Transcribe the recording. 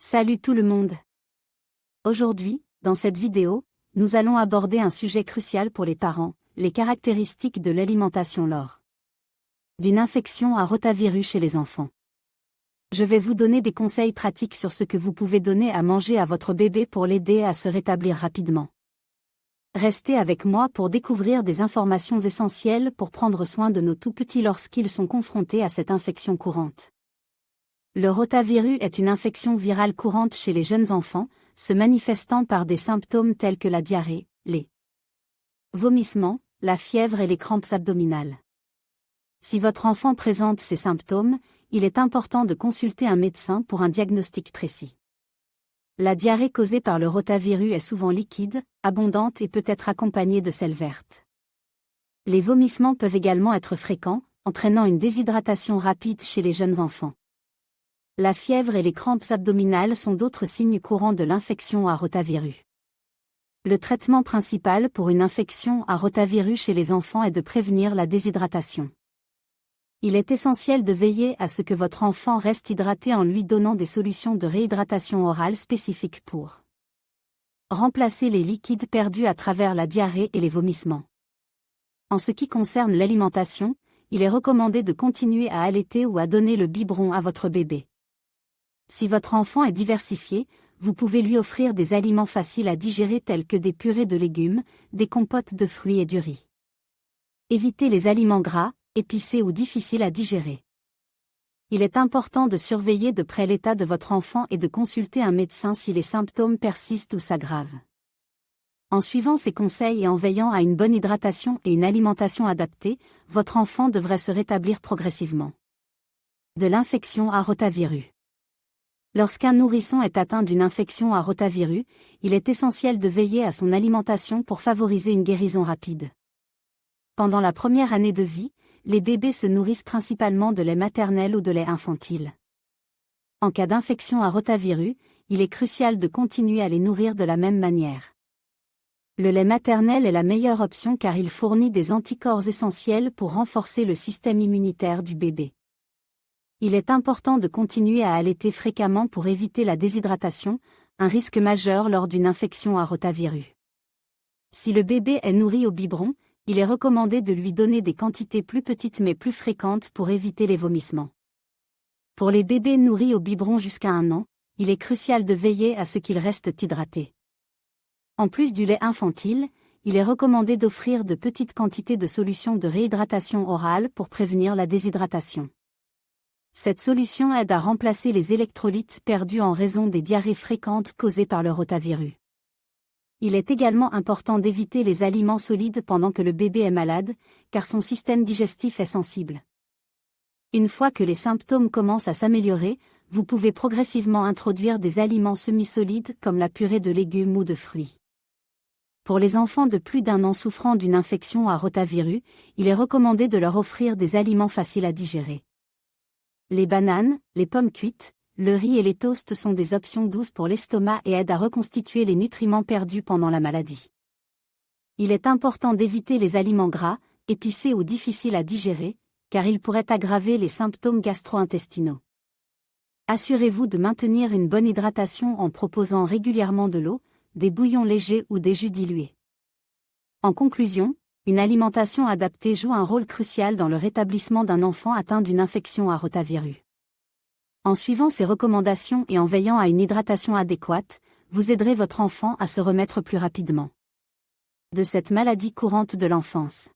Salut tout le monde. Aujourd'hui, dans cette vidéo, nous allons aborder un sujet crucial pour les parents, les caractéristiques de l'alimentation lors d'une infection à rotavirus chez les enfants. Je vais vous donner des conseils pratiques sur ce que vous pouvez donner à manger à votre bébé pour l'aider à se rétablir rapidement. Restez avec moi pour découvrir des informations essentielles pour prendre soin de nos tout-petits lorsqu'ils sont confrontés à cette infection courante. Le rotavirus est une infection virale courante chez les jeunes enfants, se manifestant par des symptômes tels que la diarrhée, les vomissements, la fièvre et les crampes abdominales. Si votre enfant présente ces symptômes, il est important de consulter un médecin pour un diagnostic précis. La diarrhée causée par le rotavirus est souvent liquide, abondante et peut être accompagnée de sels vertes. Les vomissements peuvent également être fréquents, entraînant une déshydratation rapide chez les jeunes enfants. La fièvre et les crampes abdominales sont d'autres signes courants de l'infection à rotavirus. Le traitement principal pour une infection à rotavirus chez les enfants est de prévenir la déshydratation. Il est essentiel de veiller à ce que votre enfant reste hydraté en lui donnant des solutions de réhydratation orale spécifiques pour remplacer les liquides perdus à travers la diarrhée et les vomissements. En ce qui concerne l'alimentation, il est recommandé de continuer à allaiter ou à donner le biberon à votre bébé. Si votre enfant est diversifié, vous pouvez lui offrir des aliments faciles à digérer tels que des purées de légumes, des compotes de fruits et du riz. Évitez les aliments gras, épicés ou difficiles à digérer. Il est important de surveiller de près l'état de votre enfant et de consulter un médecin si les symptômes persistent ou s'aggravent. En suivant ces conseils et en veillant à une bonne hydratation et une alimentation adaptée, votre enfant devrait se rétablir progressivement de l'infection à rotavirus. Lorsqu'un nourrisson est atteint d'une infection à rotavirus, il est essentiel de veiller à son alimentation pour favoriser une guérison rapide. Pendant la première année de vie, les bébés se nourrissent principalement de lait maternel ou de lait infantile. En cas d'infection à rotavirus, il est crucial de continuer à les nourrir de la même manière. Le lait maternel est la meilleure option car il fournit des anticorps essentiels pour renforcer le système immunitaire du bébé. Il est important de continuer à allaiter fréquemment pour éviter la déshydratation, un risque majeur lors d'une infection à rotavirus. Si le bébé est nourri au biberon, il est recommandé de lui donner des quantités plus petites mais plus fréquentes pour éviter les vomissements. Pour les bébés nourris au biberon jusqu'à 1 an, il est crucial de veiller à ce qu'ils restent hydratés. En plus du lait infantile, il est recommandé d'offrir de petites quantités de solutions de réhydratation orale pour prévenir la déshydratation. Cette solution aide à remplacer les électrolytes perdus en raison des diarrhées fréquentes causées par le rotavirus. Il est également important d'éviter les aliments solides pendant que le bébé est malade, car son système digestif est sensible. Une fois que les symptômes commencent à s'améliorer, vous pouvez progressivement introduire des aliments semi-solides comme la purée de légumes ou de fruits. Pour les enfants de plus d'1 an souffrant d'une infection à rotavirus, il est recommandé de leur offrir des aliments faciles à digérer. Les bananes, les pommes cuites, le riz et les toasts sont des options douces pour l'estomac et aident à reconstituer les nutriments perdus pendant la maladie. Il est important d'éviter les aliments gras, épicés ou difficiles à digérer, car ils pourraient aggraver les symptômes gastro-intestinaux. Assurez-vous de maintenir une bonne hydratation en proposant régulièrement de l'eau, des bouillons légers ou des jus dilués. En conclusion, une alimentation adaptée joue un rôle crucial dans le rétablissement d'un enfant atteint d'une infection à rotavirus. En suivant ces recommandations et en veillant à une hydratation adéquate, vous aiderez votre enfant à se remettre plus rapidement de cette maladie courante de l'enfance.